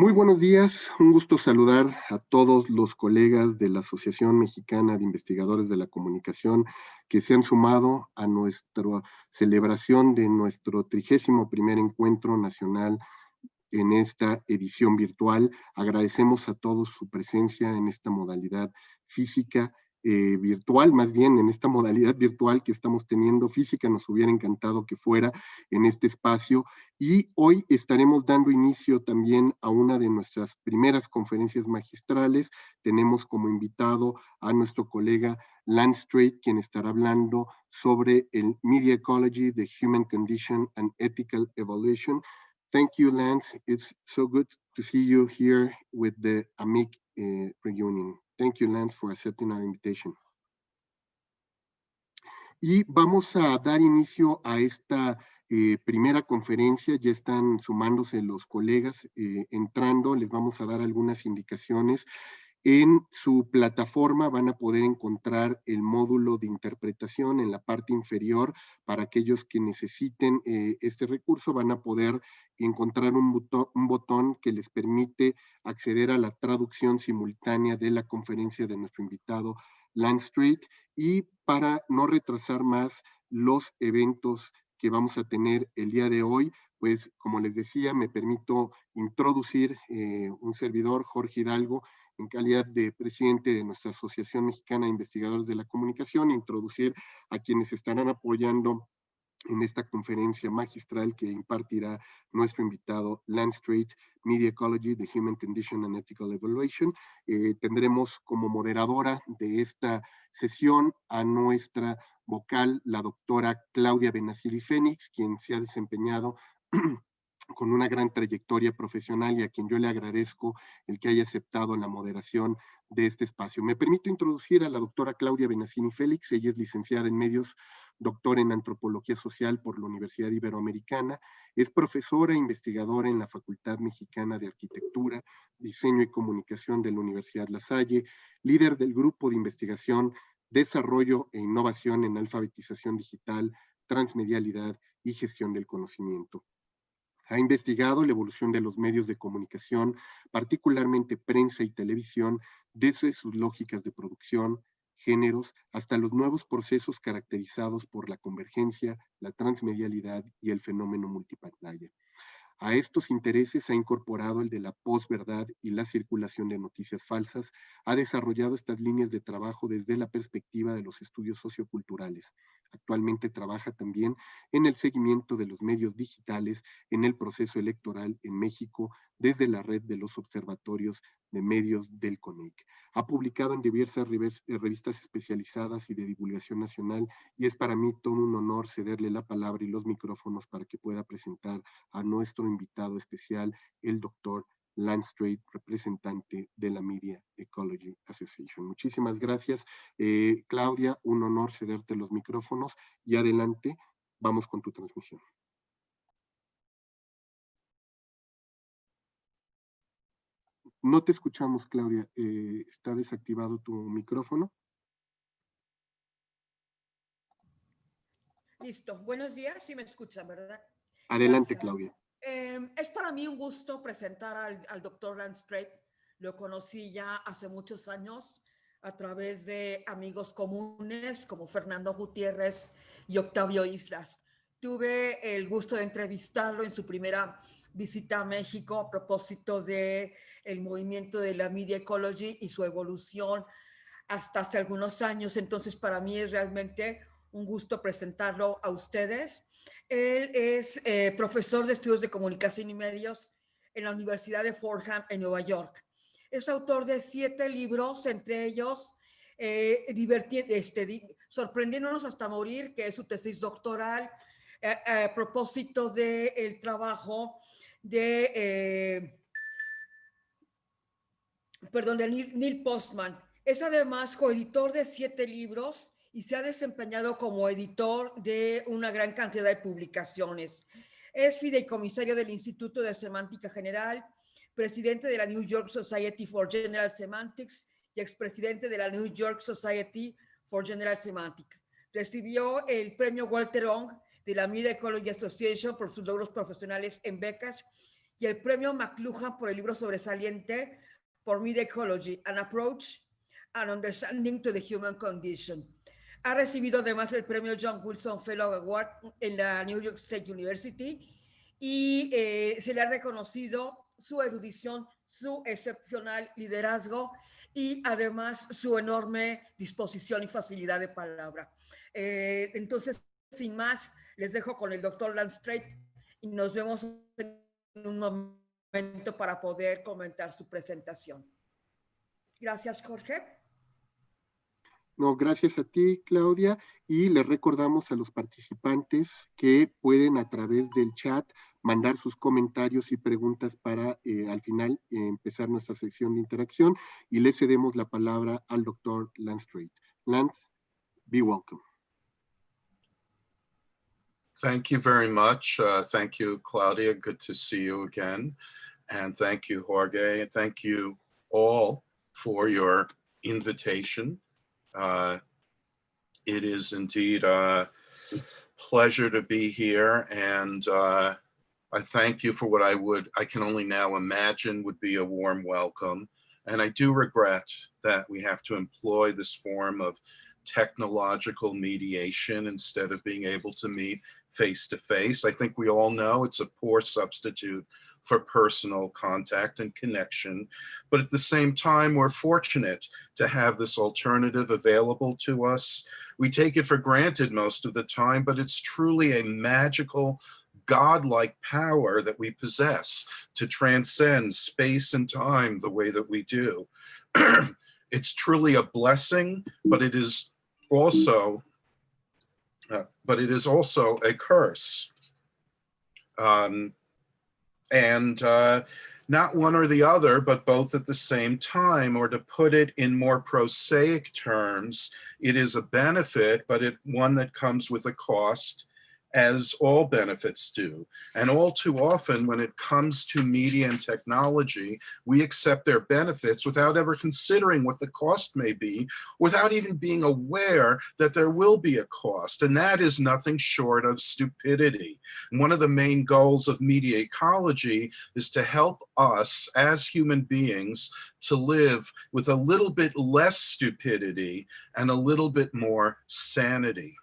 Muy buenos días, un gusto saludar a todos los colegas de la Asociación Mexicana de Investigadores de la Comunicación que se han sumado a nuestra celebración de nuestro 31º Encuentro Nacional en esta edición virtual. Agradecemos a todos su presencia en esta modalidad física, virtual, más bien en esta modalidad virtual que estamos teniendo. Física nos hubiera encantado que fuera en este espacio, y hoy estaremos dando inicio también a una de nuestras primeras conferencias magistrales. Tenemos como invitado a nuestro colega Lance Strate, quien estará hablando sobre el Media Ecology, the Human Condition and Ethical Evaluation. Thank you, Lance. It's so good to see you here with the AMIC reunion. Thank you, Lance, for accepting our invitation. Y vamos a dar inicio a esta primera conferencia. Ya están sumándose los colegas entrando. Les vamos a dar algunas indicaciones. En su plataforma van a poder encontrar el módulo de interpretación en la parte inferior. Para aquellos que necesiten este recurso, van a poder encontrar un botón que les permite acceder a la traducción simultánea de la conferencia de nuestro invitado Lance Strate. Y para no retrasar más los eventos que vamos a tener el día de hoy, pues como les decía, me permito introducir un servidor, Jorge Hidalgo, en calidad de presidente de nuestra Asociación Mexicana de Investigadores de la Comunicación, introducir a quienes estarán apoyando en esta conferencia magistral que impartirá nuestro invitado Lance Strate, Media Ecology, the Human Condition and Ethical Evaluation. Tendremos como moderadora de esta sesión a nuestra vocal, la doctora Claudia Benassini Félix, quien se ha desempeñado con una gran trayectoria profesional y a quien yo le agradezco el que haya aceptado la moderación de este espacio. Me permito introducir a la doctora Claudia Benassini Félix. Ella es licenciada en medios, doctora en antropología social por la Universidad Iberoamericana, es profesora e investigadora en la Facultad Mexicana de Arquitectura, Diseño y Comunicación de la Universidad La Salle, líder del grupo de investigación, desarrollo e innovación en alfabetización digital, transmedialidad y gestión del conocimiento. Ha investigado la evolución de los medios de comunicación, particularmente prensa y televisión, desde sus lógicas de producción, géneros, hasta los nuevos procesos caracterizados por la convergencia, la transmedialidad y el fenómeno multipantalla. A estos intereses ha incorporado el de la posverdad y la circulación de noticias falsas. Ha desarrollado estas líneas de trabajo desde la perspectiva de los estudios socioculturales. Actualmente trabaja también en el seguimiento de los medios digitales en el proceso electoral en México desde la red de los observatorios de medios del CONEC. Ha publicado en diversas revistas especializadas y de divulgación nacional, y es para mí todo un honor cederle la palabra y los micrófonos para que pueda presentar a nuestro invitado especial, el doctor Lance Strate, representante de la Media Ecology Association. Muchísimas gracias, Claudia, un honor cederte los micrófonos, y adelante, vamos con tu transmisión. No te escuchamos, Claudia. ¿Está desactivado tu micrófono? Listo. Buenos días, sí me escuchan, ¿verdad? Adelante, Gracias. Claudia. Es para mí un gusto presentar al doctor Lance Strate. Lo conocí ya hace muchos años a través de amigos comunes como Fernando Gutiérrez y Octavio Islas. Tuve el gusto de entrevistarlo en su primera visita a México a propósito del movimiento de la Media Ecology y su evolución hasta hace algunos años. Entonces, para mí es realmente un gusto presentarlo a ustedes. Él es profesor de estudios de comunicación y medios en la Universidad de Fordham en Nueva York. Es autor de 7 libros, entre ellos Sorprendiéndonos hasta morir, que es su tesis doctoral, a propósito del trabajo de Neil Postman. Es además coeditor de 7 libros y se ha desempeñado como editor de una gran cantidad de publicaciones. Es fideicomisario del Instituto de Semántica General, presidente de la New York Society for General Semantics y expresidente de la New York Society for General Semantics. Recibió el premio Walter Ong de la Media Ecology Association por sus logros profesionales en becas y el premio McLuhan por el libro sobresaliente por Media Ecology, An Approach and Understanding to the Human Condition. Ha recibido además el premio John Wilson Fellow Award en la New York State University y se le ha reconocido su erudición, su excepcional liderazgo y además su enorme disposición y facilidad de palabra. Entonces, sin más, les dejo con el doctor Strate y nos vemos en un momento para poder comentar su presentación. Gracias, Jorge. No, gracias a ti, Claudia, y les recordamos a los participantes que pueden a través del chat mandar sus comentarios y preguntas para al final empezar nuestra sección de interacción y le cedemos la palabra al doctor Strate. Lance, be welcome. Thank you very much. Thank you, Claudia. Good to see you again. And thank you, Jorge. And thank you all for your invitation. It is indeed a pleasure to be here, and I thank you for what I can only now imagine would be a warm welcome. And I do regret that we have to employ this form of technological mediation instead of being able to meet face to face. I think we all know it's a poor substitute for personal contact and connection. But at the same time, we're fortunate to have this alternative available to us. We take it for granted most of the time, but it's truly a magical, godlike power that we possess to transcend space and time the way that we do. It's truly a blessing, but it is also a curse. Not one or the other, but both at the same time, or to put it in more prosaic terms, it is a benefit, but one that comes with a cost, as all benefits do. And all too often, when it comes to media and technology, we accept their benefits without ever considering what the cost may be, without even being aware that there will be a cost. And that is nothing short of stupidity. And one of the main goals of media ecology is to help us as human beings to live with a little bit less stupidity and a little bit more sanity.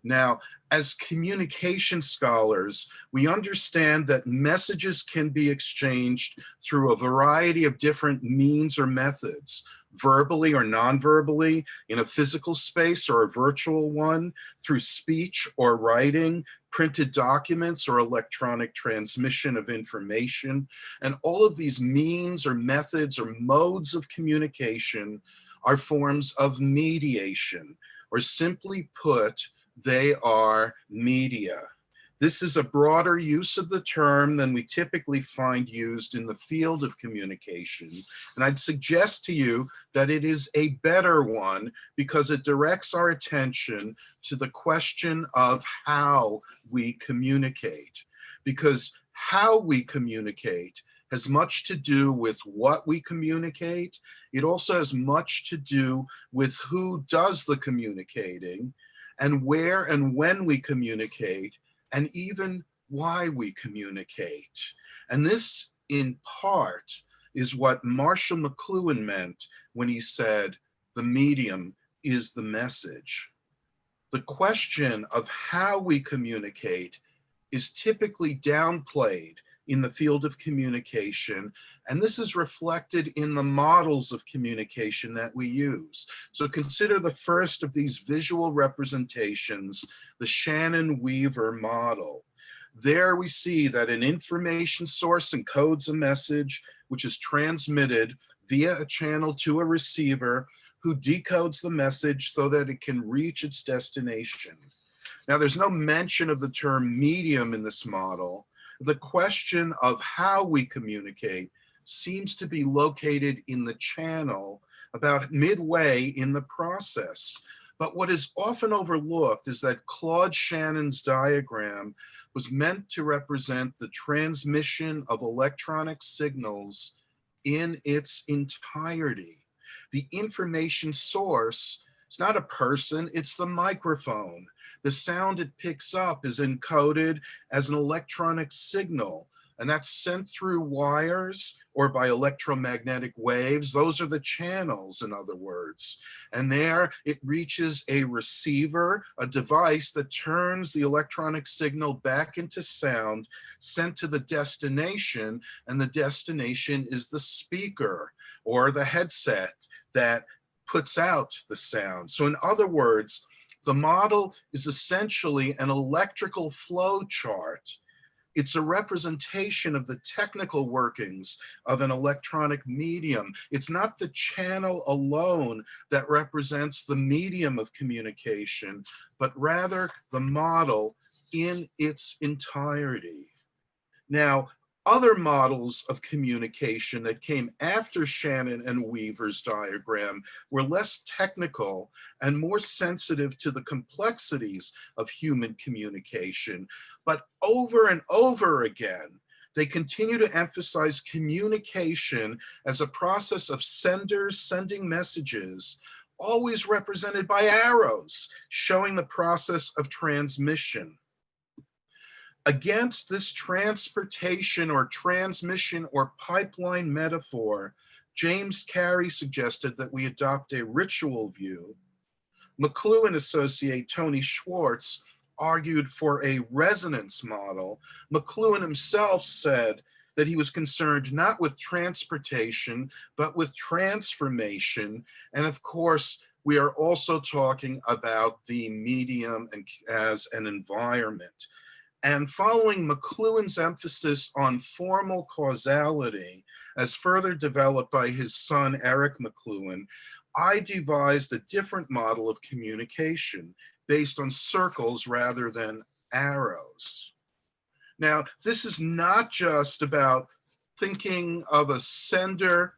Now, as communication scholars, we understand that messages can be exchanged through a variety of different means or methods, verbally or non-verbally, in a physical space or a virtual one, through speech or writing, printed documents or electronic transmission of information. And all of these means or methods or modes of communication are forms of mediation, or simply put, they are media. This is a broader use of the term than we typically find used in the field of communication. And I'd suggest to you that it is a better one because it directs our attention to the question of how we communicate. Because how we communicate has much to do with what we communicate. It also has much to do with who does the communicating, and where and when we communicate, and even why we communicate. And this, in part, is what Marshall McLuhan meant when he said, the medium is the message. The question of how we communicate is typically downplayed in the field of communication, and this is reflected in the models of communication that we use. So consider the first of these visual representations, the Shannon-Weaver model. There we see that an information source encodes a message which is transmitted via a channel to a receiver who decodes the message so that it can reach its destination. Now, there's no mention of the term medium in this model. The question of how we communicate seems to be located in the channel, about midway in the process. But what is often overlooked is that Claude Shannon's diagram was meant to represent the transmission of electronic signals in its entirety. The information source is not a person, it's the microphone. The sound it picks up is encoded as an electronic signal, and that's sent through wires or by electromagnetic waves. Those are the channels, in other words. And there it reaches a receiver, a device that turns the electronic signal back into sound, sent to the destination, and the destination is the speaker or the headset that puts out the sound. So in other words, the model is essentially an electrical flow chart. It's a representation of the technical workings of an electronic medium. It's not the channel alone that represents the medium of communication, but rather the model in its entirety. Now, other models of communication that came after Shannon and Weaver's diagram were less technical and more sensitive to the complexities of human communication. But over and over again, they continue to emphasize communication as a process of senders sending messages, always represented by arrows, showing the process of transmission. Against this transportation or transmission or pipeline metaphor, James Carey suggested that we adopt a ritual view. McLuhan associate Tony Schwartz argued for a resonance model. McLuhan himself said that he was concerned not with transportation, but with transformation. And of course, we are also talking about the medium and as an environment. And following McLuhan's emphasis on formal causality, as further developed by his son, Eric McLuhan, I devised a different model of communication based on circles rather than arrows. Now, this is not just about thinking of a sender's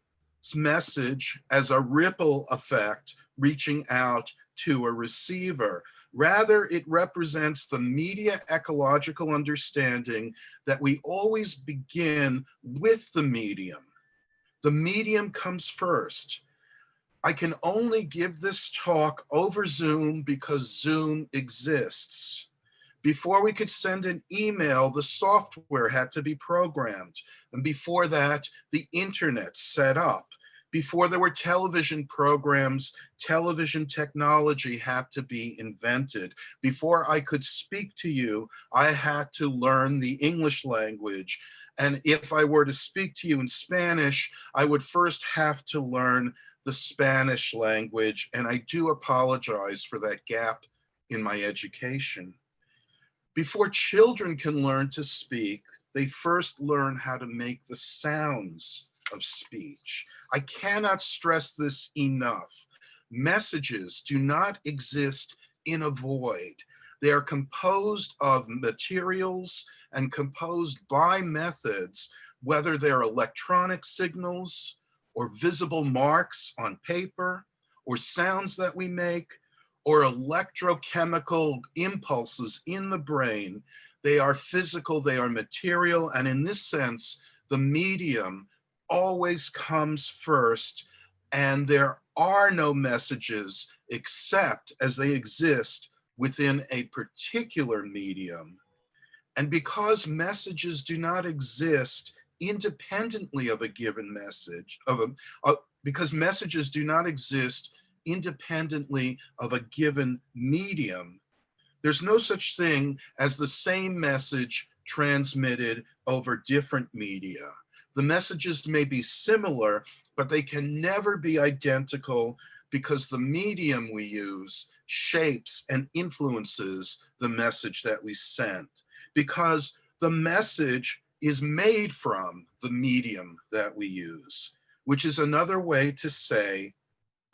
message as a ripple effect reaching out to a receiver. Rather, it represents the media ecological understanding that we always begin with the medium. The medium comes first. I can only give this talk over Zoom because Zoom exists. Before we could send an email, the software had to be programmed. And before that, the internet set up. Before there were television programs, television technology had to be invented. Before I could speak to you, I had to learn the English language. And if I were to speak to you in Spanish, I would first have to learn the Spanish language. And I do apologize for that gap in my education. Before children can learn to speak, they first learn how to make the sounds of speech. I cannot stress this enough. Messages do not exist in a void. They are composed of materials and composed by methods, whether they're electronic signals or visible marks on paper or sounds that we make or electrochemical impulses in the brain. They are physical, they are material, and in this sense, the medium always comes first, and there are no messages except as they exist within a particular medium. And because messages do not exist independently of a given message, because messages do not exist independently of a given medium, there's no such thing as the same message transmitted over different media. The messages may be similar, but they can never be identical because the medium we use shapes and influences the message that we send, because the message is made from the medium that we use, which is another way to say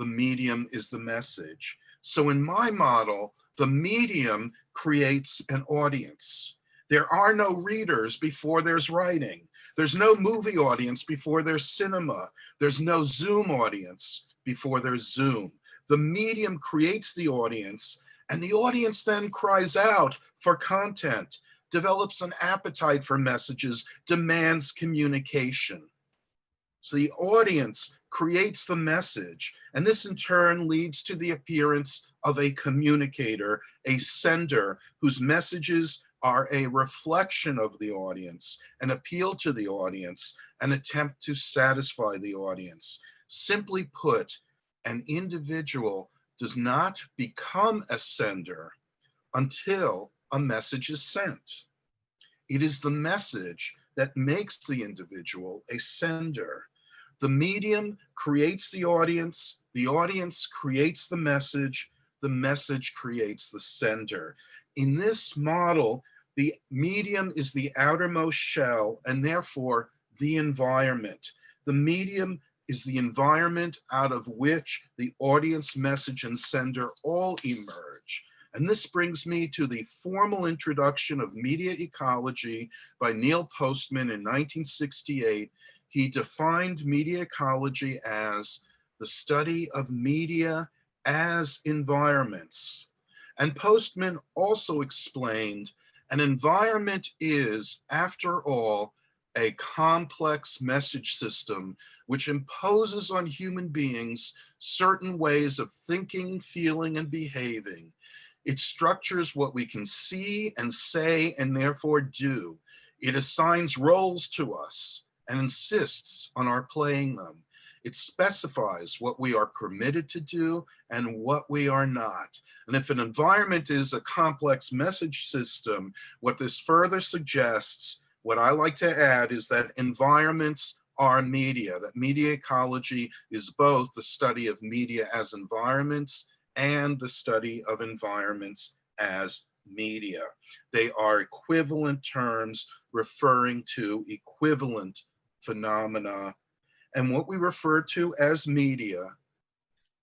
the medium is the message. So in my model, the medium creates an audience. There are no readers before there's writing. There's no movie audience before there's cinema. There's no Zoom audience before there's Zoom. The medium creates the audience, and the audience then cries out for content, develops an appetite for messages, demands communication. So the audience creates the message, and this in turn leads to the appearance of a communicator, a sender whose messages are a reflection of the audience, an appeal to the audience, an attempt to satisfy the audience. Simply put, an individual does not become a sender until a message is sent. It is the message that makes the individual a sender. The medium creates the audience creates the message creates the sender. In this model, the medium is the outermost shell and therefore the environment. The medium is the environment out of which the audience, message, and sender all emerge. And this brings me to the formal introduction of media ecology by Neil Postman in 1968. He defined media ecology as the study of media as environments. And Postman also explained an environment is, after all, a complex message system which imposes on human beings certain ways of thinking, feeling, and behaving. It structures what we can see and say and therefore do. It assigns roles to us and insists on our playing them. It specifies what we are permitted to do and what we are not. And if an environment is a complex message system, what this further suggests, what I like to add, is that environments are media, that media ecology is both the study of media as environments and the study of environments as media. They are equivalent terms referring to equivalent phenomena. And what we refer to as media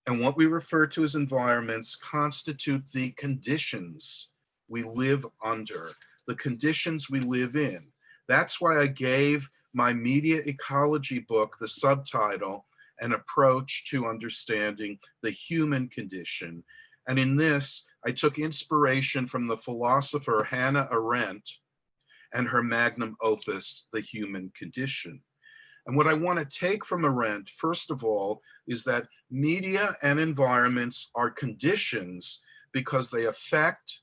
and what we refer to as environments constitute the conditions we live under, the conditions we live in. That's why I gave my media ecology book the subtitle, An Approach to Understanding the Human Condition. And in this, I took inspiration from the philosopher Hannah Arendt and her magnum opus, The Human Condition. And what I want to take from Arendt, first of all, is that media and environments are conditions because they affect,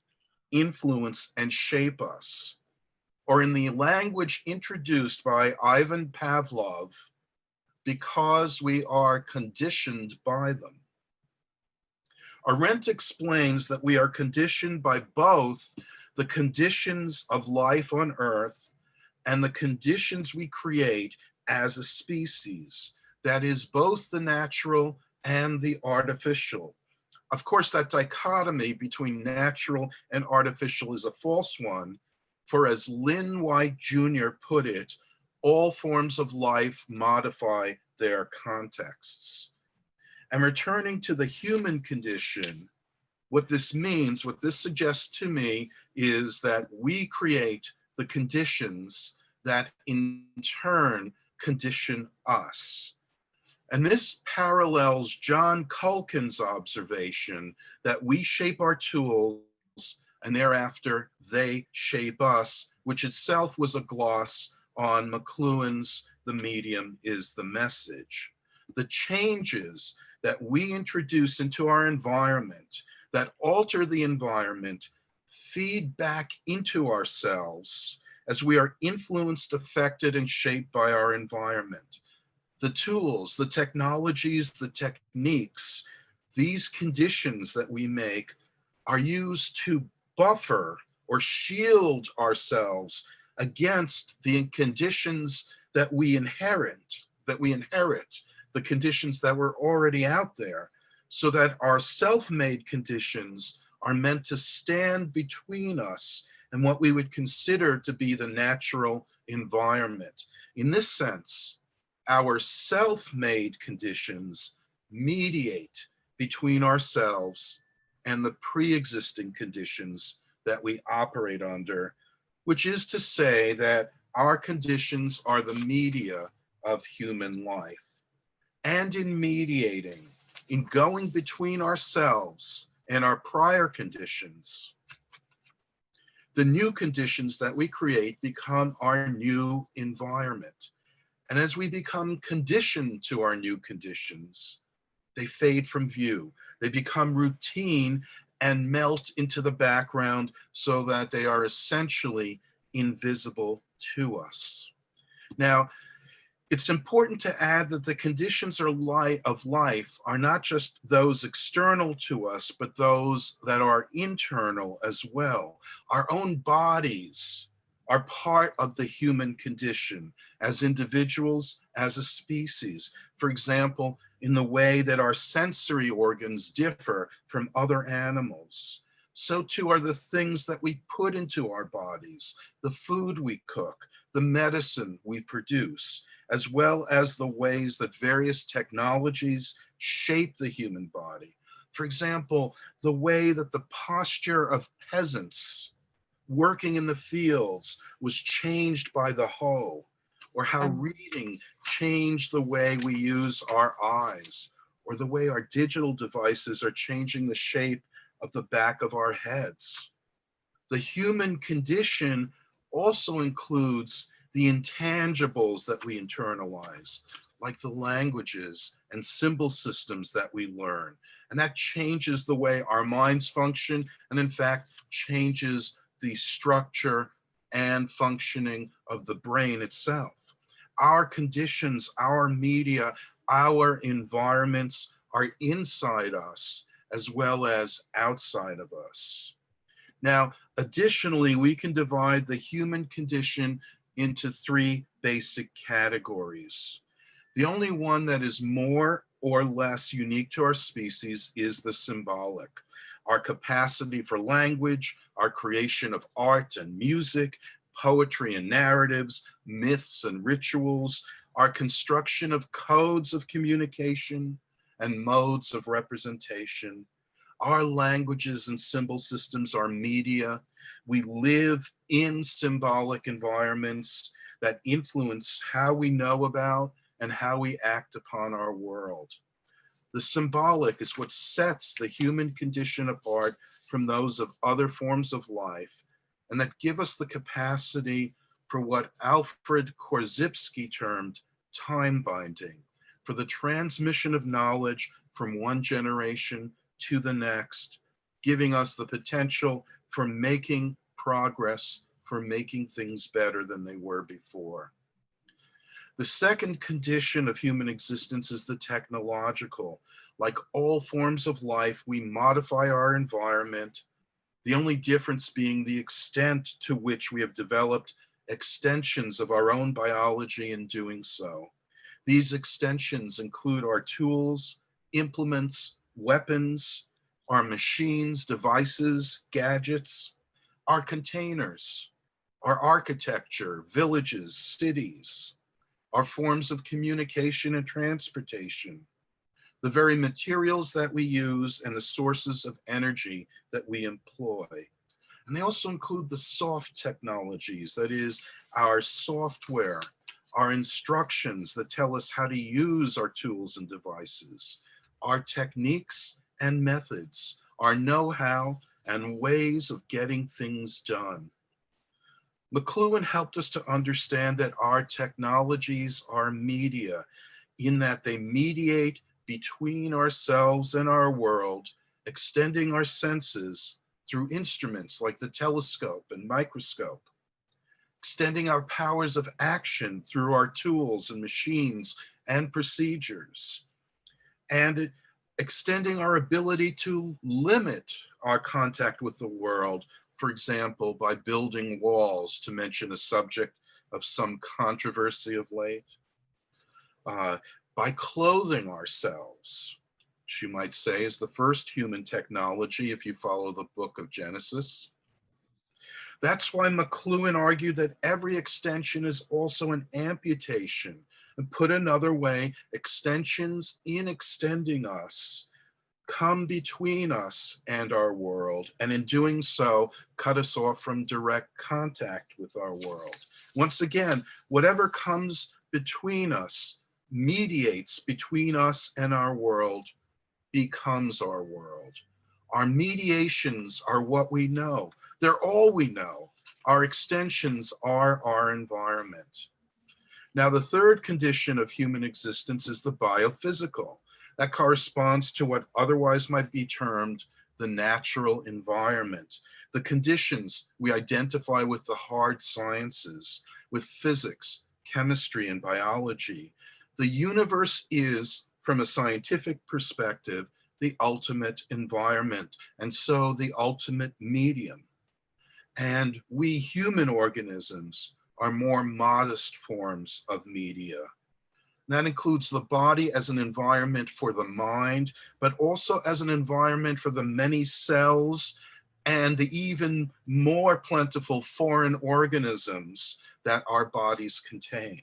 influence, and shape us. Or in the language introduced by Ivan Pavlov, because we are conditioned by them. Arendt explains that we are conditioned by both the conditions of life on Earth and the conditions we create as a species, that is both the natural and the artificial. Of course, that dichotomy between natural and artificial is a false one, for as Lynn White Jr. put it, all forms of life modify their contexts. And returning to the human condition, what this means, what this suggests to me, is that we create the conditions that in turn condition us. And this parallels John Culkin's observation that we shape our tools and thereafter they shape us, which itself was a gloss on McLuhan's The Medium is the Message. The changes that we introduce into our environment, that alter the environment, feed back into ourselves as we are influenced, affected, and shaped by our environment. The tools, the technologies, the techniques, these conditions that we make are used to buffer or shield ourselves against the conditions that we inherit, the conditions that were already out there, so that our self-made conditions are meant to stand between us and what we would consider to be the natural environment. In this sense, our self-made conditions mediate between ourselves and the pre-existing conditions that we operate under, which is to say that our conditions are the media of human life. And in mediating, in going between ourselves and our prior conditions, the new conditions that we create become our new environment. And as we become conditioned to our new conditions, they fade from view. They become routine and melt into the background so that they are essentially invisible to us. Now, it's important to add that the conditions of life are not just those external to us, but those that are internal as well. Our own bodies are part of the human condition as individuals, as a species. For example, in the way that our sensory organs differ from other animals, so too are the things that we put into our bodies, the food we cook, the medicine we produce, as well as the ways that various technologies shape the human body. For example, the way that the posture of peasants working in the fields was changed by the hoe, or how reading changed the way we use our eyes, or the way our digital devices are changing the shape of the back of our heads. The human condition also includes the intangibles that we internalize, like the languages and symbol systems that we learn. And that changes the way our minds function, and in fact, changes the structure and functioning of the brain itself. Our conditions, our media, our environments are inside us as well as outside of us. Now, additionally, we can divide the human condition into three basic categories. The only one that is more or less unique to our species is the symbolic. Our capacity for language, our creation of art and music, poetry and narratives, myths and rituals, our construction of codes of communication and modes of representation. Our languages and symbol systems are media. We live in symbolic environments that influence how we know about and how we act upon our world. The symbolic is what sets the human condition apart from those of other forms of life, and that give us the capacity for what Alfred Korzybski termed time binding, for the transmission of knowledge from one generation to the next, giving us the potential for making progress, for making things better than they were before. The second condition of human existence is the technological. Like all forms of life, we modify our environment, the only difference being the extent to which we have developed extensions of our own biology in doing so. These extensions include our tools, implements, weapons, our machines, devices, gadgets, our containers, our architecture, villages, cities, our forms of communication and transportation, the very materials that we use and the sources of energy that we employ. And they also include the soft technologies, that is, our software, our instructions that tell us how to use our tools and devices, our techniques and methods, our know-how and ways of getting things done. McLuhan helped us to understand that our technologies are media, in that they mediate between ourselves and our world, extending our senses through instruments like the telescope and microscope, extending our powers of action through our tools and machines and procedures, and extending our ability to limit our contact with the world, for example, by building walls, to mention a subject of some controversy of late, by clothing ourselves, which you might say is the first human technology if you follow the book of Genesis. That's why McLuhan argued that every extension is also an amputation. And put another way, extensions in extending us come between us and our world, and in doing so, cut us off from direct contact with our world. Once again, whatever comes between us, mediates between us and our world, becomes our world. Our mediations are what we know. They're all we know. Our extensions are our environment. Now, the third condition of human existence is the biophysical. That corresponds to what otherwise might be termed the natural environment, the conditions we identify with the hard sciences, with physics, chemistry, and biology. The universe is, from a scientific perspective, the ultimate environment, and so the ultimate medium. And we human organisms are more modest forms of media. That includes the body as an environment for the mind, but also as an environment for the many cells and the even more plentiful foreign organisms that our bodies contain.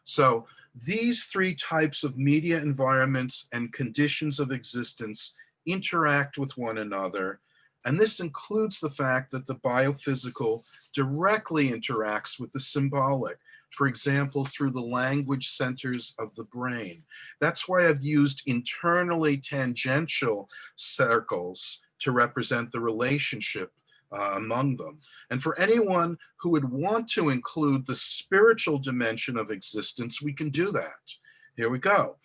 So these three types of media environments and conditions of existence interact with one another. And this includes the fact that the biophysical directly interacts with the symbolic, for example, through the language centers of the brain. That's why I've used internally tangential circles to represent the relationship among them. And for anyone who would want to include the spiritual dimension of existence, we can do that. Here we go.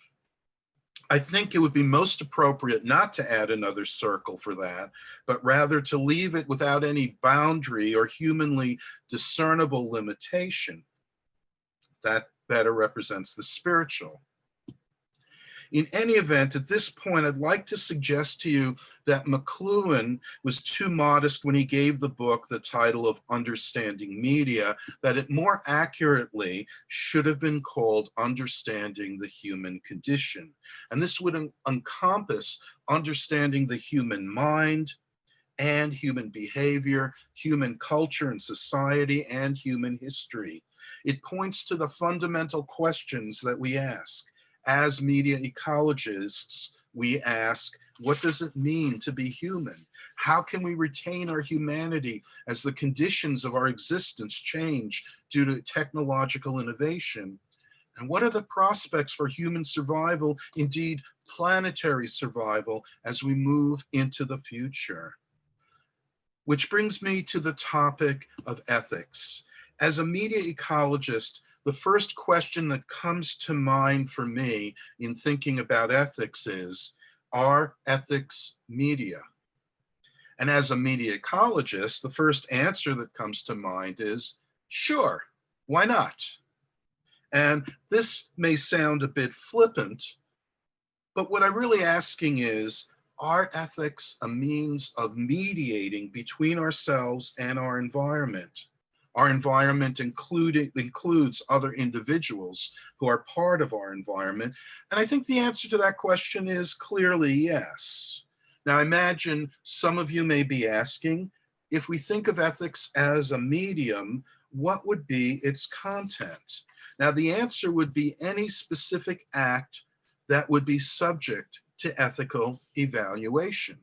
I think it would be most appropriate not to add another circle for that, but rather to leave it without any boundary or humanly discernible limitation. That better represents the spiritual. In any event, at this point, I'd like to suggest to you that McLuhan was too modest when he gave the book the title of Understanding Media, that it more accurately should have been called Understanding the Human Condition. And this would encompass understanding the human mind and human behavior, human culture and society, and human history. It points to the fundamental questions that we ask. As media ecologists, we ask, what does it mean to be human? How can we retain our humanity as the conditions of our existence change due to technological innovation? And what are the prospects for human survival, indeed planetary survival, as we move into the future? Which brings me to the topic of ethics. As a media ecologist, the first question that comes to mind for me in thinking about ethics is, are ethics media? And as a media ecologist, the first answer that comes to mind is, sure, why not? And this may sound a bit flippant, but what I'm really asking is, are ethics a means of mediating between ourselves and our environment? Our environment includes other individuals who are part of our environment. And I think the answer to that question is clearly yes. Now, I imagine some of you may be asking, if we think of ethics as a medium, what would be its content? Now, the answer would be any specific act that would be subject to ethical evaluation.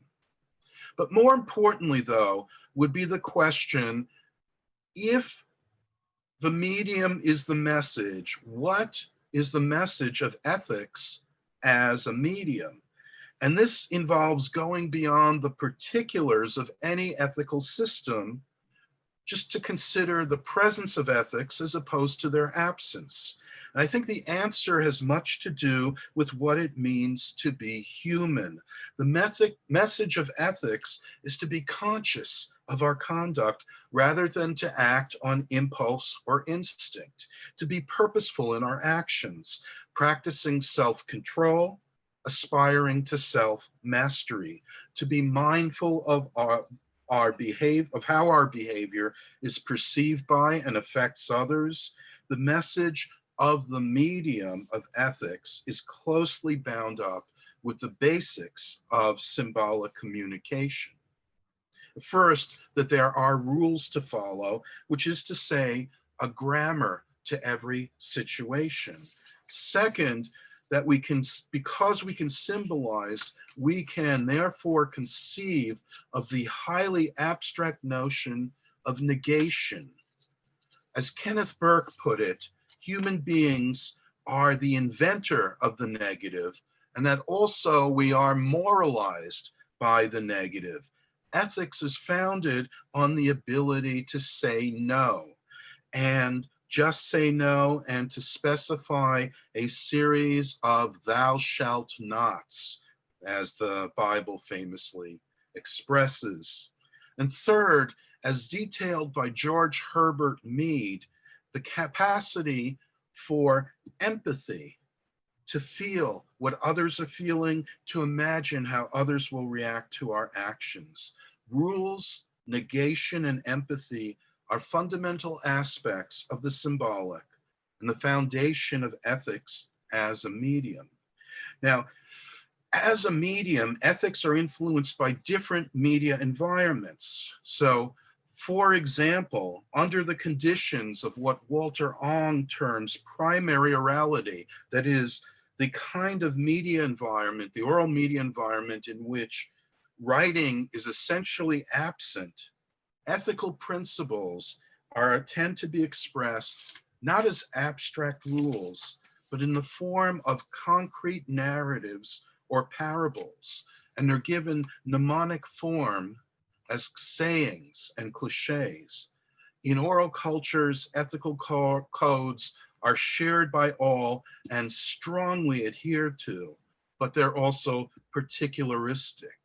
But more importantly, though, would be the question, if the medium is the message, what is the message of ethics as a medium? And this involves going beyond the particulars of any ethical system, just to consider the presence of ethics as opposed to their absence. And I think the answer has much to do with what it means to be human. The message of ethics is to be conscious of our conduct rather than to act on impulse or instinct, to be purposeful in our actions, practicing self-control, aspiring to self-mastery, to be mindful of how our behavior is perceived by and affects others. The message of the medium of ethics is closely bound up with the basics of symbolic communication. First, that there are rules to follow, which is to say, a grammar to every situation. Second, that because we can symbolize, we can therefore conceive of the highly abstract notion of negation. As Kenneth Burke put it, human beings are the inventor of the negative, and that also we are moralized by the negative. Ethics is founded on the ability to say no, and just say no, and to specify a series of thou shalt nots, as the Bible famously expresses. And third, as detailed by George Herbert Mead, the capacity for empathy, to feel what others are feeling, to imagine how others will react to our actions. Rules, negation, and empathy are fundamental aspects of the symbolic and the foundation of ethics as a medium. Now, as a medium, ethics are influenced by different media environments. So, for example, under the conditions of what Walter Ong terms primary orality, that is, the kind of media environment, the oral media environment in which writing is essentially absent, ethical principles tend to be expressed not as abstract rules, but in the form of concrete narratives or parables, and they're given mnemonic form as sayings and cliches. In oral cultures, ethical codes are shared by all and strongly adhered to, but they're also particularistic,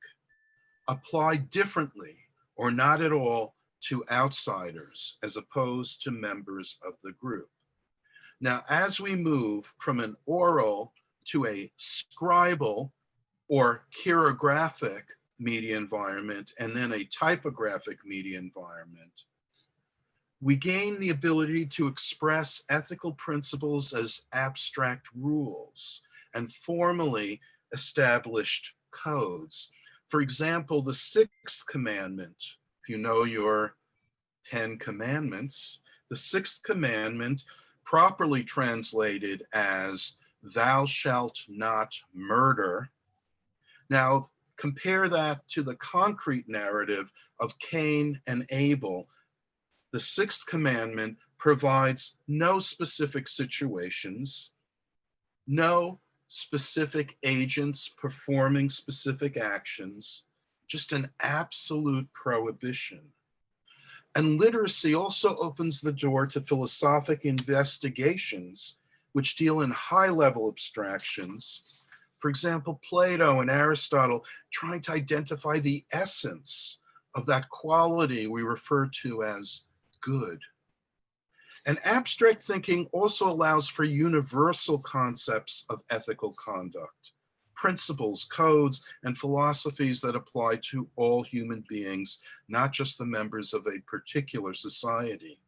applied differently or not at all to outsiders as opposed to members of the group. Now, as we move from an oral to a scribal or chirographic media environment and then a typographic media environment, we gain the ability to express ethical principles as abstract rules and formally established codes. For example, the sixth commandment, if you know your 10 commandments, the sixth commandment, properly translated as "thou shalt not murder." Now, compare that to the concrete narrative of Cain and Abel. The sixth commandment provides no specific situations, no specific agents performing specific actions, just an absolute prohibition. And literacy also opens the door to philosophic investigations which deal in high-level abstractions. For example, Plato and Aristotle trying to identify the essence of that quality we refer to as good. And abstract thinking also allows for universal concepts of ethical conduct, principles, codes, and philosophies that apply to all human beings, not just the members of a particular society.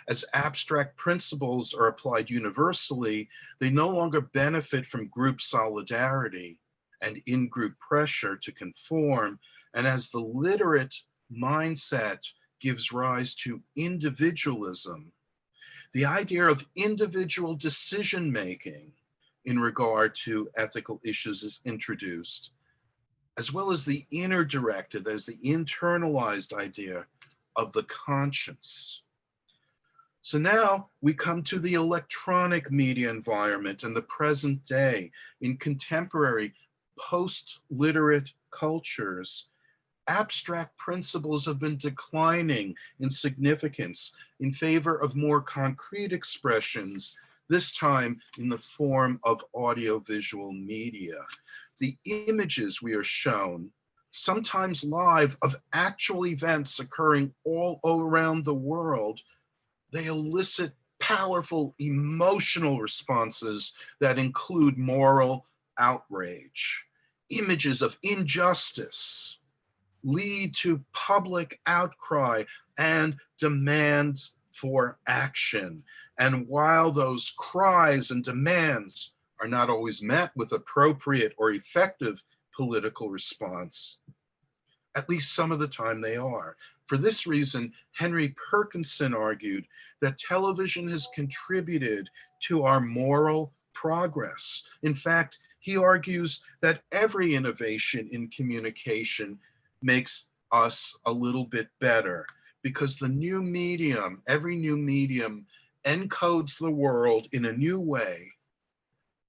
As abstract principles are applied universally, they no longer benefit from group solidarity and in-group pressure to conform, and as the literate mindset gives rise to individualism, the idea of individual decision-making in regard to ethical issues is introduced, as well as the inner-directed, as the internalized idea of the conscience. So now we come to the electronic media environment in the present day. In contemporary post-literate cultures, abstract principles have been declining in significance in favor of more concrete expressions, this time in the form of audiovisual media. The images we are shown, sometimes live, of actual events occurring all around the world, they elicit powerful emotional responses that include moral outrage. Images of injustice lead to public outcry and demands for action. And while those cries and demands are not always met with appropriate or effective political response, at least some of the time they are. For this reason, Henry Perkinson argued that television has contributed to our moral progress. In fact, he argues that every innovation in communication makes us a little bit better because the new medium, every new medium, encodes the world in a new way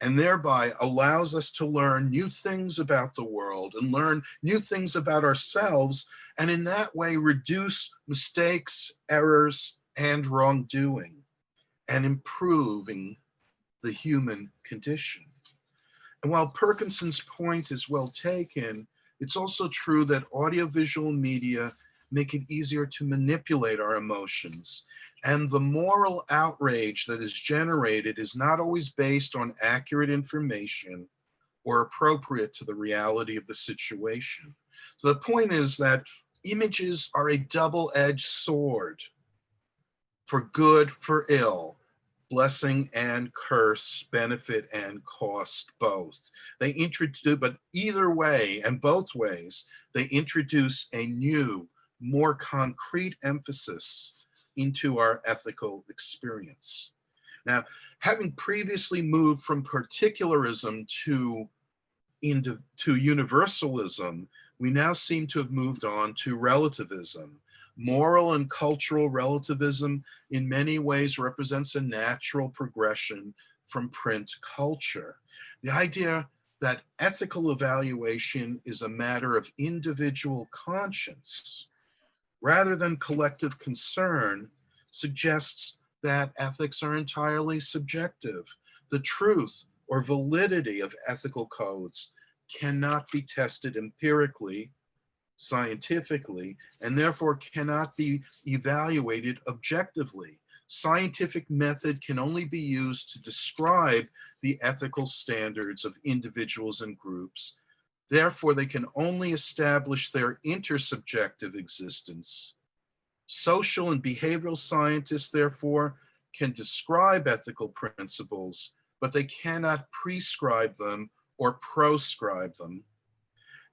and thereby allows us to learn new things about the world and learn new things about ourselves, and in that way reduce mistakes, errors, and wrongdoing, and improving the human condition. And while Perkinson's point is well taken, It's also true that audiovisual media make it easier to manipulate our emotions. And the moral outrage that is generated is not always based on accurate information or appropriate to the reality of the situation. So the point is that images are a double-edged sword, for good, for ill, blessing and curse, benefit and cost, both. They introduce, but either way and both ways, they introduce a new, more concrete emphasis into our ethical experience. Now, having previously moved from particularism to universalism, we now seem to have moved on to relativism. Moral and cultural relativism in many ways represents a natural progression from print culture. The idea that ethical evaluation is a matter of individual conscience rather than collective concern suggests that ethics are entirely subjective. The truth or validity of ethical codes cannot be tested empirically, scientifically, and therefore cannot be evaluated objectively. Scientific method can only be used to describe the ethical standards of individuals and groups. Therefore, they can only establish their intersubjective existence. Social and behavioral scientists, therefore, can describe ethical principles, but they cannot prescribe them or proscribe them.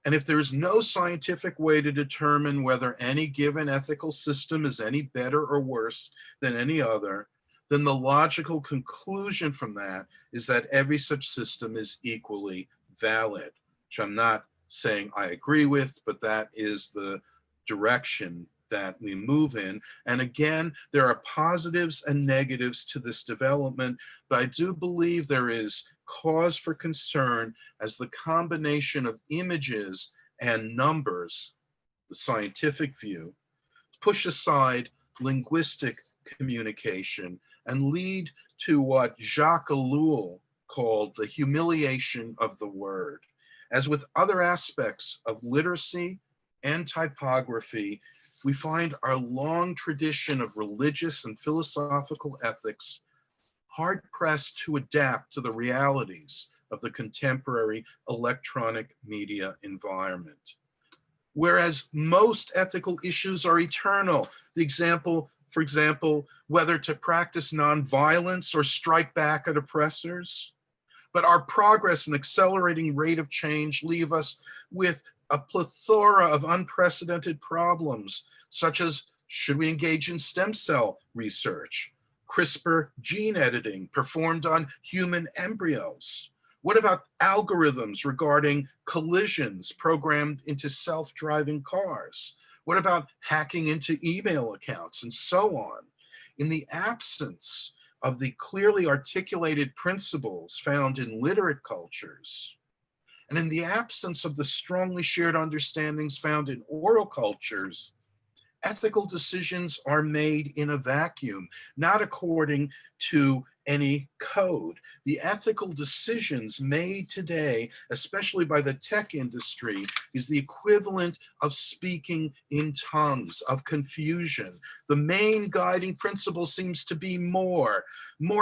And if there is no scientific way to determine whether any given ethical system is any better or worse than any other, then the logical conclusion from that is that every such system is equally valid, which I'm not saying I agree with, but that is the direction that we move in. And again, there are positives and negatives to this development, but I do believe there is cause for concern as the combination of images and numbers, the scientific view, push aside linguistic communication and lead to what Jacques Ellul called the humiliation of the word. As with other aspects of literacy and typography, we find our long tradition of religious and philosophical ethics hard-pressed to adapt to the realities of the contemporary electronic media environment. Whereas most ethical issues are eternal. For example, whether to practice nonviolence or strike back at oppressors. But our progress and accelerating rate of change leave us with a plethora of unprecedented problems, such as, should we engage in stem cell research? CRISPR gene editing performed on human embryos? What about algorithms regarding collisions programmed into self-driving cars? What about hacking into email accounts and so on? In the absence of the clearly articulated principles found in literate cultures, and in the absence of the strongly shared understandings found in oral cultures, ethical decisions are made in a vacuum, not according to any code. The ethical decisions made today, especially by the tech industry, is the equivalent of speaking in tongues, of confusion. The main guiding principle seems to be more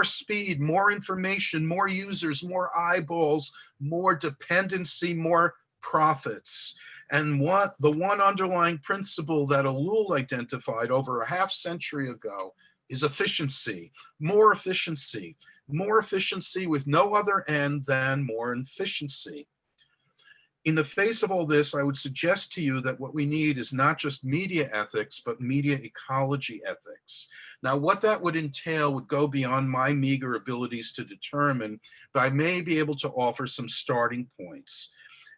speed, more information, more users, more eyeballs, more dependency, more profits. And the one underlying principle that Ellul identified over a half century ago is efficiency, more efficiency with no other end than more efficiency. In the face of all this, I would suggest to you that what we need is not just media ethics, but media ecology ethics. Now, what that would entail would go beyond my meager abilities to determine, but I may be able to offer some starting points.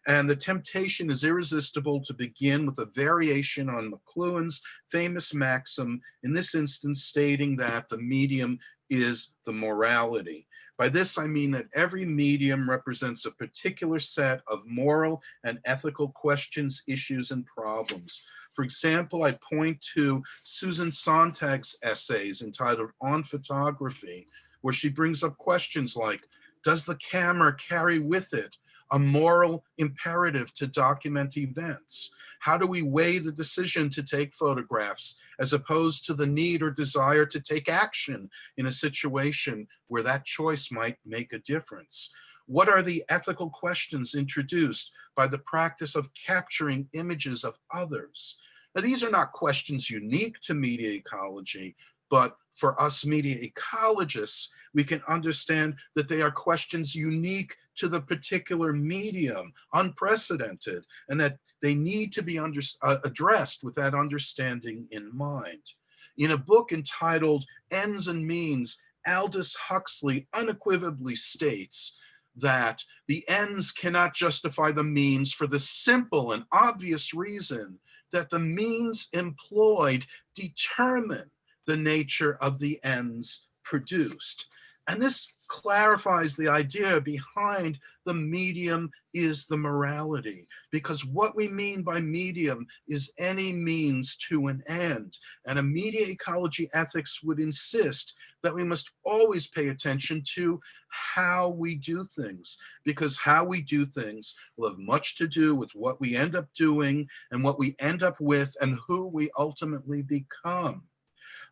And the temptation is irresistible to begin with a variation on McLuhan's famous maxim, in this instance stating that the medium is the morality. By this, I mean that every medium represents a particular set of moral and ethical questions, issues, and problems. For example, I point to Susan Sontag's essays entitled On Photography, where she brings up questions like, does the camera carry with it a moral imperative to document events? How do we weigh the decision to take photographs as opposed to the need or desire to take action in a situation where that choice might make a difference? What are the ethical questions introduced by the practice of capturing images of others? Now, these are not questions unique to media ecology, but for us media ecologists, we can understand that they are questions unique to the particular medium, unprecedented, and that they need to be addressed with that understanding in mind. In a book entitled Ends and Means, Aldous Huxley unequivocally states that the ends cannot justify the means for the simple and obvious reason that the means employed determine the nature of the ends produced. And this clarifies the idea behind the medium is the morality, because what we mean by medium is any means to an end. And a media ecology ethics would insist that we must always pay attention to how we do things, because how we do things will have much to do with what we end up doing and what we end up with and who we ultimately become.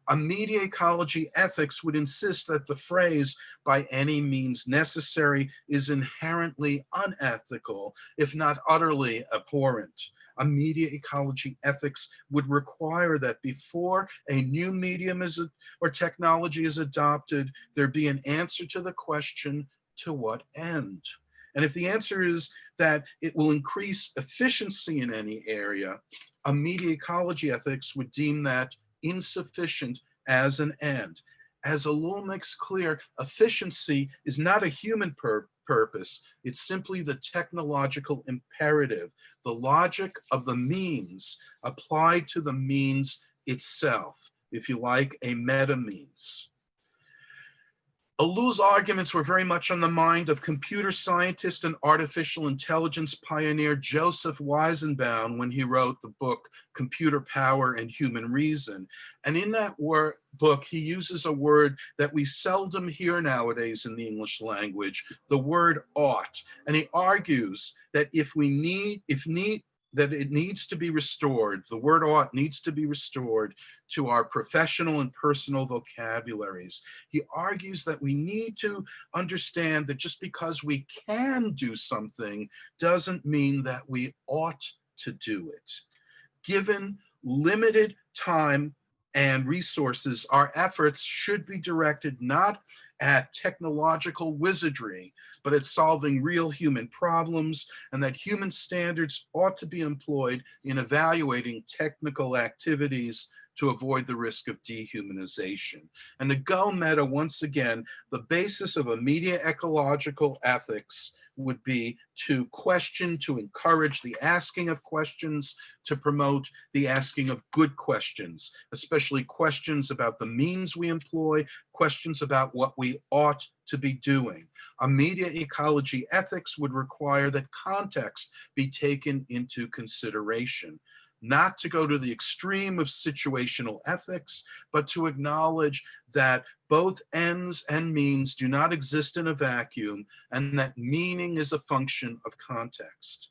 A media ecology ethics would insist that the phrase "by any means necessary" is inherently unethical, if not utterly abhorrent. A media ecology ethics would require that before a new medium or technology is adopted, there be an answer to the question, to what end? And if the answer is that it will increase efficiency in any area, a media ecology ethics would deem that insufficient as an end. As Alul makes clear, efficiency is not a human purpose. It's simply the technological imperative, the logic of the means applied to the means itself, if you like, a meta means. Alul's arguments were very much on the mind of computer scientist and artificial intelligence pioneer Joseph Weizenbaum when he wrote the book Computer Power and Human Reason. And in that book, he uses a word that we seldom hear nowadays in the English language, the word ought. And he argues that that it needs to be restored, the word ought needs to be restored to our professional and personal vocabularies. He argues that we need to understand that just because we can do something doesn't mean that we ought to do it. Given limited time and resources, our efforts should be directed not at technological wizardry, but at solving real human problems, and that human standards ought to be employed in evaluating technical activities to avoid the risk of dehumanization. And to go meta, once again, the basis of a media ecological ethics would be to question, to encourage the asking of questions, to promote the asking of good questions, especially questions about the means we employ, questions about what we ought to be doing. A media ecology ethics would require that context be taken into consideration, not to go to the extreme of situational ethics, but to acknowledge that both ends and means do not exist in a vacuum, and that meaning is a function of context.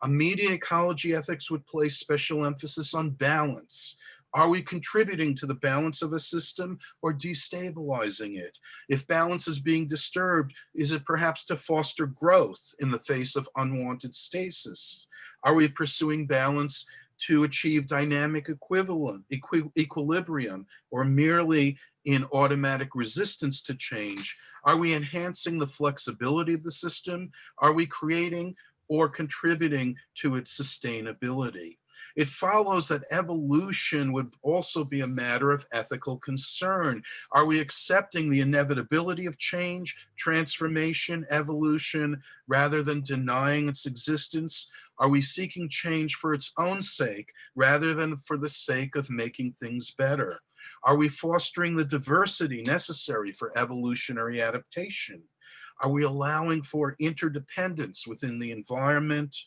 A media ecology ethics would place special emphasis on balance. Are we contributing to the balance of a system or destabilizing it? If balance is being disturbed, is it perhaps to foster growth in the face of unwanted stasis? Are we pursuing balance to achieve dynamic equilibrium, or merely in automatic resistance to change? Are we enhancing the flexibility of the system? Are we creating or contributing to its sustainability? It follows that evolution would also be a matter of ethical concern. Are we accepting the inevitability of change, transformation, evolution, rather than denying its existence? Are we seeking change for its own sake, rather than for the sake of making things better? Are we fostering the diversity necessary for evolutionary adaptation? Are we allowing for interdependence within the environment?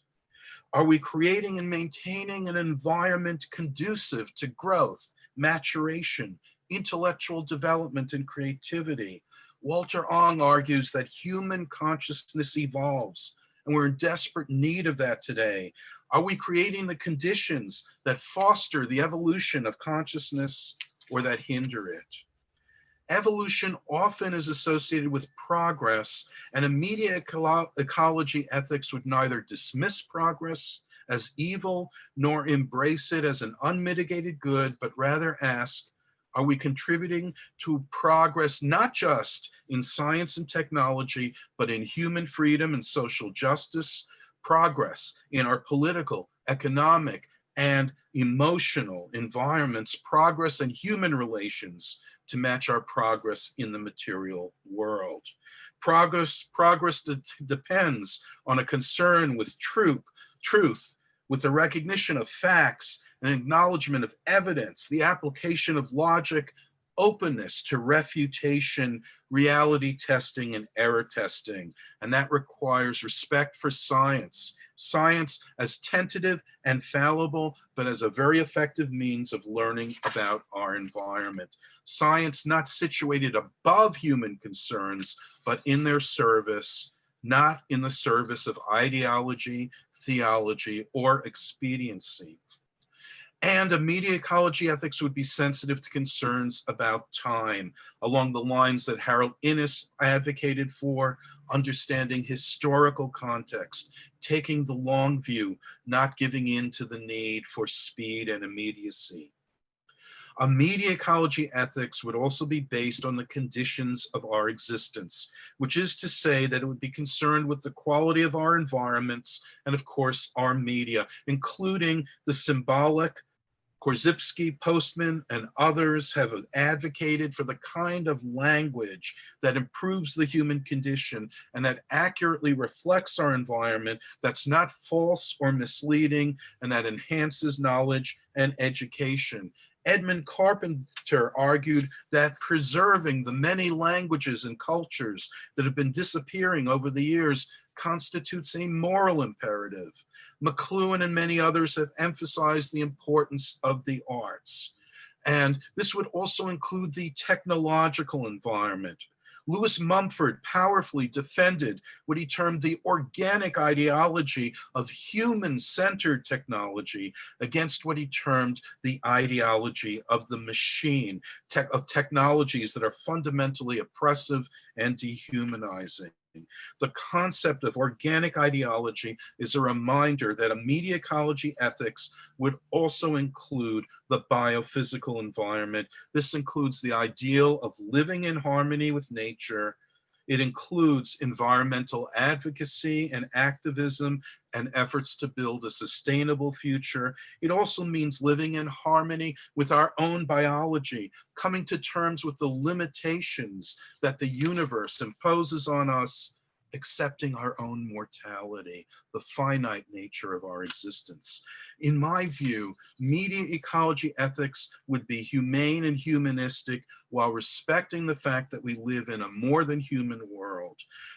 Are we creating and maintaining an environment conducive to growth, maturation, intellectual development, and creativity? Walter Ong argues that human consciousness evolves, and we're in desperate need of that today. Are we creating the conditions that foster the evolution of consciousness or that hinder it? Evolution often is associated with progress, and immediate ecology ethics would neither dismiss progress as evil nor embrace it as an unmitigated good, but rather ask, are we contributing to progress not just in science and technology, but in human freedom and social justice, progress in our political, economic, and emotional environments, progress in human relations to match our progress in the material world. Progress depends on a concern with truth, with the recognition of facts, an acknowledgement of evidence, the application of logic, openness to refutation, reality testing, and error testing. And that requires respect for science. Science as tentative and fallible, but as a very effective means of learning about our environment. Science not situated above human concerns, but in their service, not in the service of ideology, theology, or expediency. And immediate ecology ethics would be sensitive to concerns about time, along the lines that Harold Innis advocated for, understanding historical context, taking the long view, not giving in to the need for speed and immediacy. Immediate ecology ethics would also be based on the conditions of our existence, which is to say that it would be concerned with the quality of our environments and, of course, our media, including the symbolic. Korzybski, Postman, and others have advocated for the kind of language that improves the human condition and that accurately reflects our environment, that's not false or misleading, and that enhances knowledge and education. Edmund Carpenter argued that preserving the many languages and cultures that have been disappearing over the years constitutes a moral imperative. McLuhan and many others have emphasized the importance of the arts. And this would also include the technological environment. Lewis Mumford powerfully defended what he termed the organic ideology of human-centered technology against what he termed the ideology of the machine, of technologies that are fundamentally oppressive and dehumanizing. The concept of organic ideology is a reminder that immediate ecology ethics would also include the biophysical environment. This includes the ideal of living in harmony with nature. It includes environmental advocacy and activism and efforts to build a sustainable future. It also means living in harmony with our own biology, coming to terms with the limitations that the universe imposes on us, accepting our own mortality, the finite nature of our existence. In my view, media ecology ethics would be humane and humanistic while respecting the fact that we live in a more than human world.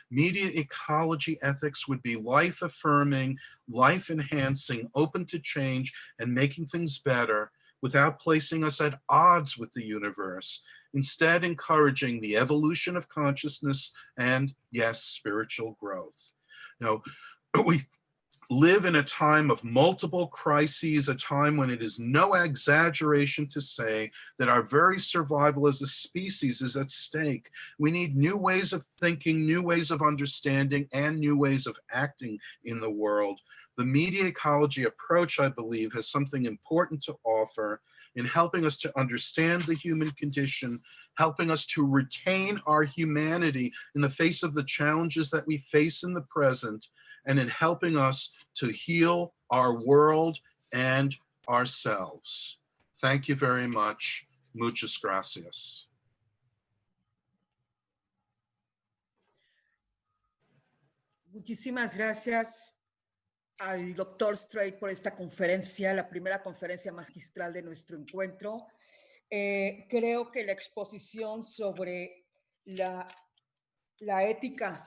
Media ecology ethics would be life-affirming, life-enhancing, open to change, and making things better without placing us at odds with the universe, instead encouraging the evolution of consciousness and, yes, spiritual growth. Now, we live in a time of multiple crises, a time when it is no exaggeration to say that our very survival as a species is at stake. We need new ways of thinking, new ways of understanding, and new ways of acting in the world. The media ecology approach, I believe, has something important to offer in helping us to understand the human condition, helping us to retain our humanity in the face of the challenges that we face in the present, and in helping us to heal our world and ourselves. Thank you very much. Muchas gracias. Muchísimas gracias al doctor Strate por esta conferencia, la primera conferencia magistral de nuestro encuentro. Creo que la exposición sobre la ética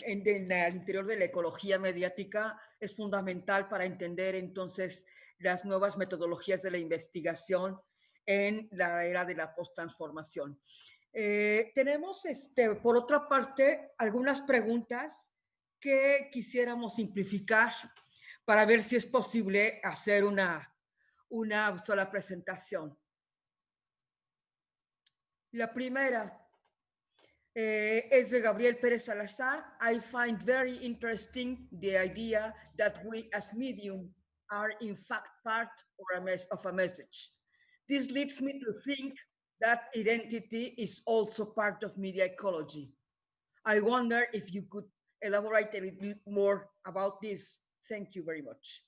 en el interior de la ecología mediática es fundamental para entender entonces las nuevas metodologías de la investigación en la era de la post-transformación. Tenemos, por otra parte, algunas preguntas que quisiéramos simplificar para ver si es posible hacer una sola presentación. La primera es de Gabriel Pérez Salazar. I find very interesting the idea that we as medium are in fact part of a message. This leads me to think that identity is also part of media ecology. I wonder if you could elaborate a little more about this. Thank you very much.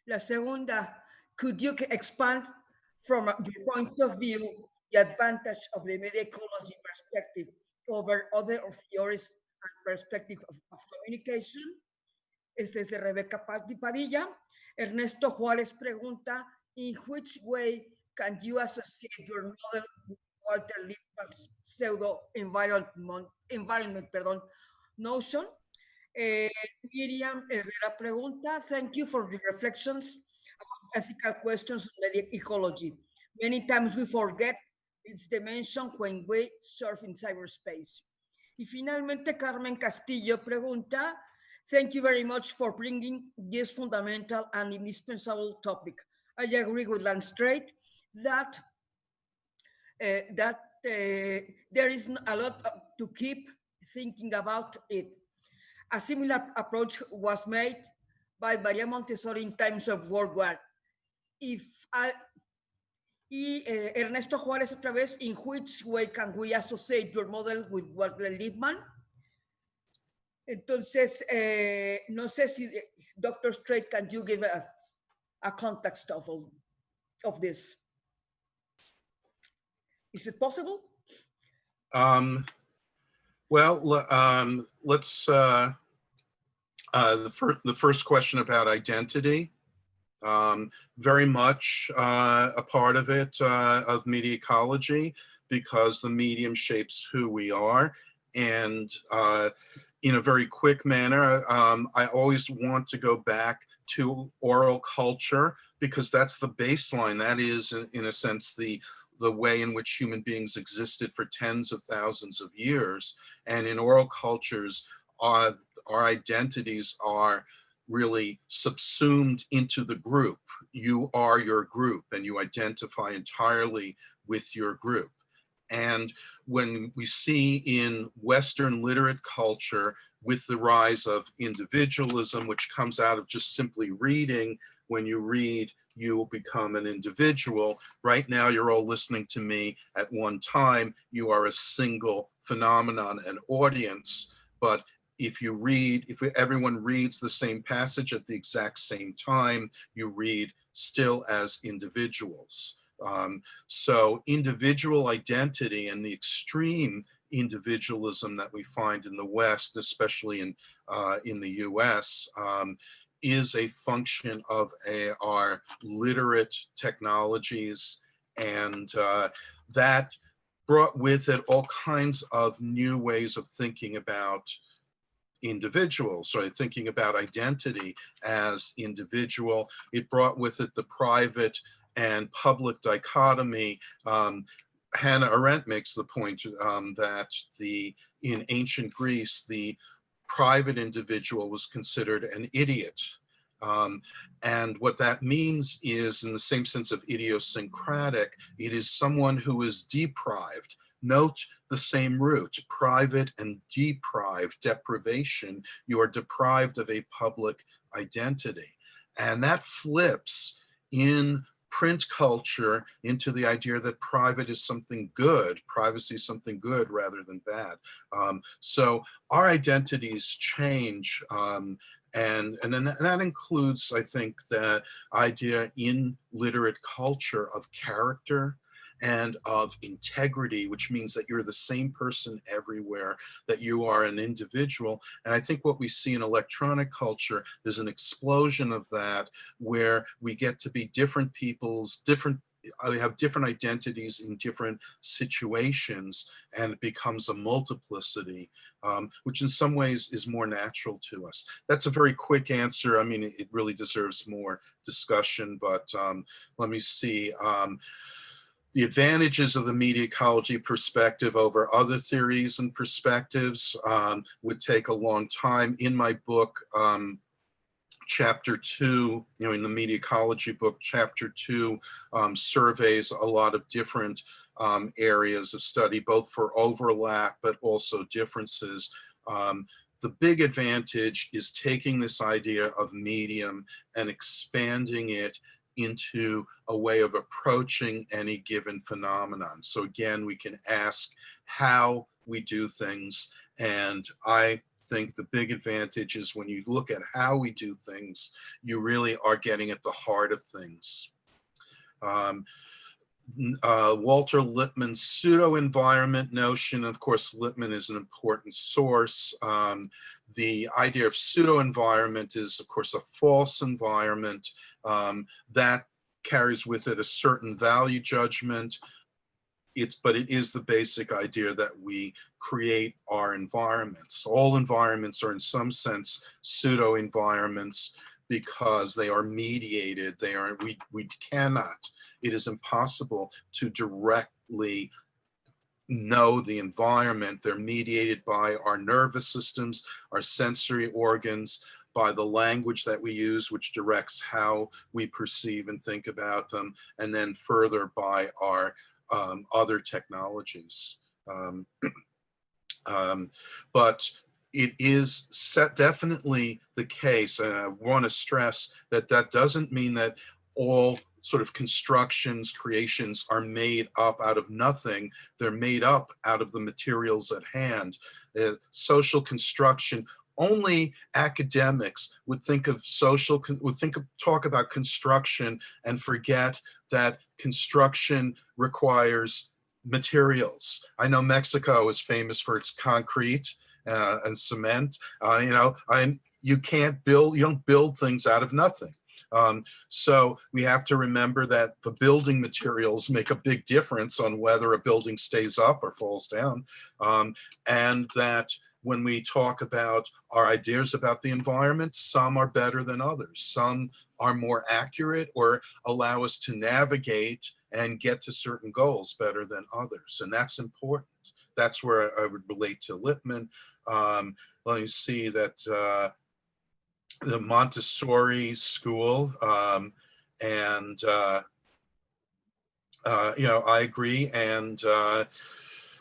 La segunda, could you expand from your point of view the advantage of the media ecology perspective over other of yours and perspective of communication? Este es de Rebeca Padilla. Ernesto Juárez pregunta, in which way can you associate your model with Walter Lippmann's environment notion? Miriam Herrera pregunta, thank you for the reflections about ethical questions on media ecology. Many times we forget its dimension when we surf in cyberspace. Y finalmente Carmen Castillo pregunta, thank you very much for bringing this fundamental and indispensable topic. I agree with Strate that there is a lot to keep thinking about it. A similar approach was made by Maria Montessori in times of World War. Ernesto Juárez otra vez, in which way can we associate your model with Walter Lippmann? Entonces, no sé si Dr. Strate, can you give a context of this? Is it possible? Well, let's, the first question about identity, very much a part of it, of media ecology, because the medium shapes who we are. And in a very quick manner, I always want to go back to oral culture, because that's the baseline. That is, in a sense, the way in which human beings existed for tens of thousands of years. And in oral cultures, our identities are really subsumed into the group. You are your group, and you identify entirely with your group. And when we see in Western literate culture, with the rise of individualism, which comes out of just simply reading, when you read, you will become an individual. Right now, you're all listening to me at one time. You are a single phenomenon and audience. But if you read, if everyone reads the same passage at the exact same time, you read still as individuals. So individual identity and the extreme individualism that we find in the West, especially in the US, is a function of our literate technologies, and that brought with it all kinds of new ways of thinking about individuals, so thinking about identity as individual. It brought with it the private and public dichotomy. Hannah Arendt makes the point that in ancient Greece, the private individual was considered an idiot. And what that means is, in the same sense of idiosyncratic, it is someone who is deprived. Note the same root, private and deprived, deprivation. You are deprived of a public identity. And that flips in print culture into the idea that private is something good, privacy is something good rather than bad. So our identities change, and that includes, I think, the idea in literate culture of character and of integrity, which means that you're the same person everywhere, that you are an individual. And I think what we see in electronic culture is an explosion of that, where we get to be different people's, we have different identities in different situations, and it becomes a multiplicity, which in some ways is more natural to us. That's a very quick answer. I mean, it really deserves more discussion, but let me see. the advantages of the media ecology perspective over other theories and perspectives would take a long time. In my book, chapter 2, in the media ecology book, chapter 2 surveys a lot of different areas of study, both for overlap, but also differences. The big advantage is taking this idea of medium and expanding it into a way of approaching any given phenomenon. So again, we can ask how we do things. And I think the big advantage is when you look at how we do things, you really are getting at the heart of things. Walter Lippmann's pseudo-environment notion, of course, Lippmann is an important source. The idea of pseudo-environment is, of course, a false environment that carries with it a certain value judgment. But it is the basic idea that we create our environments. All environments are in some sense pseudo-environments because they are mediated. We cannot, it is impossible to directly know the environment. They're mediated by our nervous systems, our sensory organs, by the language that we use, which directs how we perceive and think about them, and then further by our other technologies. But it is definitely the case, and I want to stress that that doesn't mean that all sort of constructions, creations are made up out of nothing. They're made up out of the materials at hand. Social construction, only academics would talk about construction and forget that construction requires materials. I know Mexico is famous for its concrete and cement. You don't build things out of nothing. So we have to remember that the building materials make a big difference on whether a building stays up or falls down, and that when we talk about our ideas about the environment, some are better than others. Some are more accurate or allow us to navigate and get to certain goals better than others. And that's important. That's where I would relate to Lippmann. Let me see that the Montessori school, I agree. And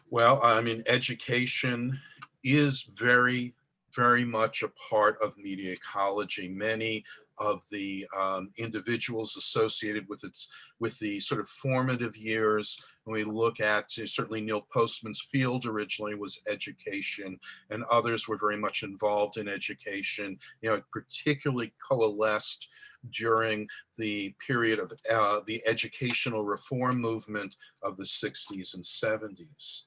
well, I mean, education is very, very much a part of media ecology. Many of the individuals associated with the sort of formative years, when we look at certainly Neil Postman's field originally was education, and others were very much involved in education. It particularly coalesced during the period of the educational reform movement of the 60s and 70s.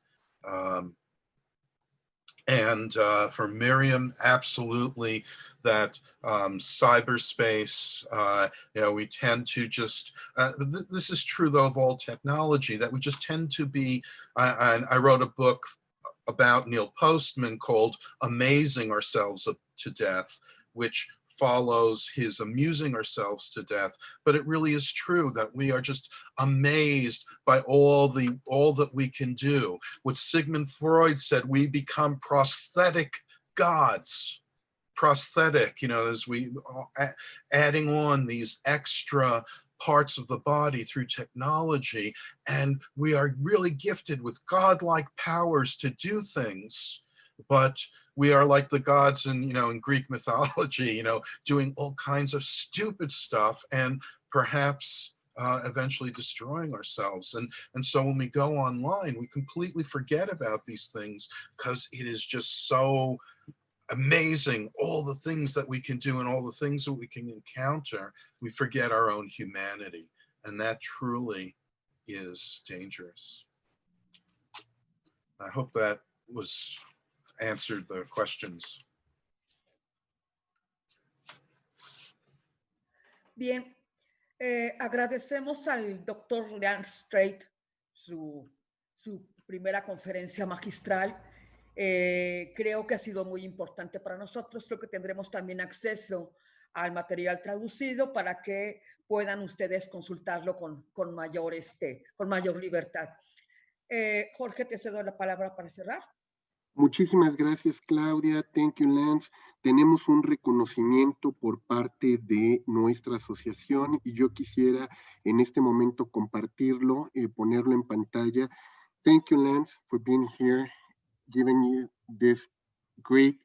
And for Miriam, absolutely, that cyberspace, we tend to just, this is true though of all technology, that we just tend to be, I wrote a book about Neil Postman called Amazing Ourselves to Death, which follows his amusing ourselves to death. But it really is true that we are just amazed by all that we can do. What Sigmund Freud said, we become prosthetic gods. Prosthetic, as we adding on these extra parts of the body through technology, and we are really gifted with godlike powers to do things, but we are like the gods in Greek mythology, doing all kinds of stupid stuff and perhaps eventually destroying ourselves. And so when we go online, we completely forget about these things because it is just so amazing, all the things that we can do and all the things that we can encounter. We forget our own humanity, and that truly is dangerous. I hope that was answered the questions. Bien, agradecemos al doctor Strate su primera conferencia magistral. Creo que ha sido muy importante para nosotros. Creo que tendremos también acceso al material traducido para que puedan ustedes consultarlo con mayor libertad. Jorge, te cedo la palabra para cerrar. Muchísimas gracias, Claudia. Thank you, Lance. Tenemos un reconocimiento por parte de nuestra asociación y yo quisiera en este momento compartirlo, ponerlo en pantalla. Thank you, Lance, for being here, giving you this great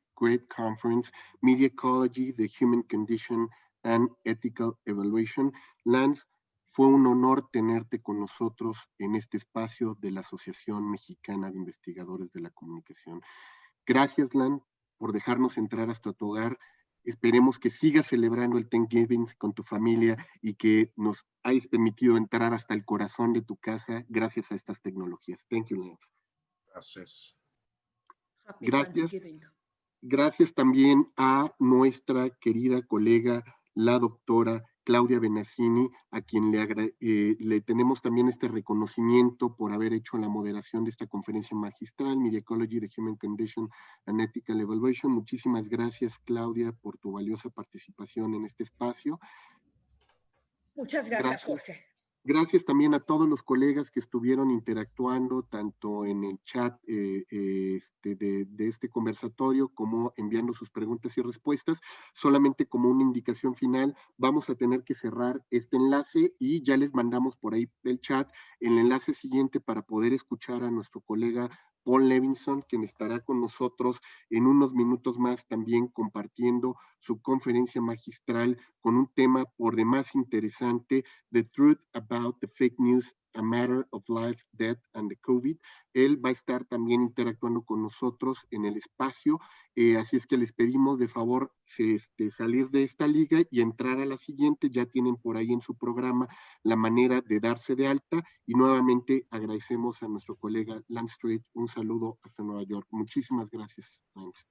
conference, Media Ecology, the Human Condition and Ethical Evaluation. Lance, fue un honor tenerte con nosotros en este espacio de la Asociación Mexicana de Investigadores de la Comunicación. Gracias, Lance, por dejarnos entrar hasta tu hogar. Esperemos que sigas celebrando el Thanksgiving con tu familia y que nos hayas permitido entrar hasta el corazón de tu casa gracias a estas tecnologías. Thank you, Lance. Gracias. Gracias. Gracias también a nuestra querida colega, la doctora Claudia Benassini, a quien le tenemos también este reconocimiento por haber hecho la moderación de esta conferencia magistral, Media Ecology, the Human Condition and Ethical Evaluation. Muchísimas gracias, Claudia, por tu valiosa participación en este espacio. Muchas gracias, Jorge. Gracias también a todos los colegas que estuvieron interactuando tanto en el chat de este conversatorio como enviando sus preguntas y respuestas. Solamente como una indicación final, vamos a tener que cerrar este enlace y ya les mandamos por ahí el chat el enlace siguiente para poder escuchar a nuestro colega Paul Levinson, quien estará con nosotros en unos minutos más también compartiendo su conferencia magistral con un tema por demás interesante, The Truth About the Fake News, A Matter of Life, Death and the COVID. Él va a estar también interactuando con nosotros en el espacio, así es que les pedimos de favor salir de esta liga y entrar a la siguiente. Ya tienen por ahí en su programa la manera de darse de alta y nuevamente agradecemos a nuestro colega Lance Strate. Un saludo hasta Nueva York. Muchísimas gracias, Lance.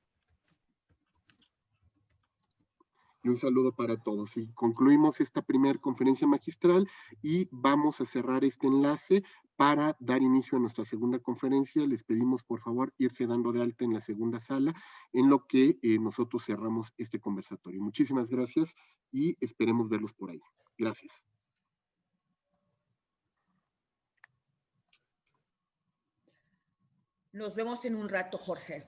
Y un saludo para todos. Y concluimos esta primera conferencia magistral y vamos a cerrar este enlace para dar inicio a nuestra segunda conferencia. Les pedimos, por favor, irse dando de alta en la segunda sala, en lo que nosotros cerramos este conversatorio. Muchísimas gracias y esperemos verlos por ahí. Gracias. Nos vemos en un rato, Jorge.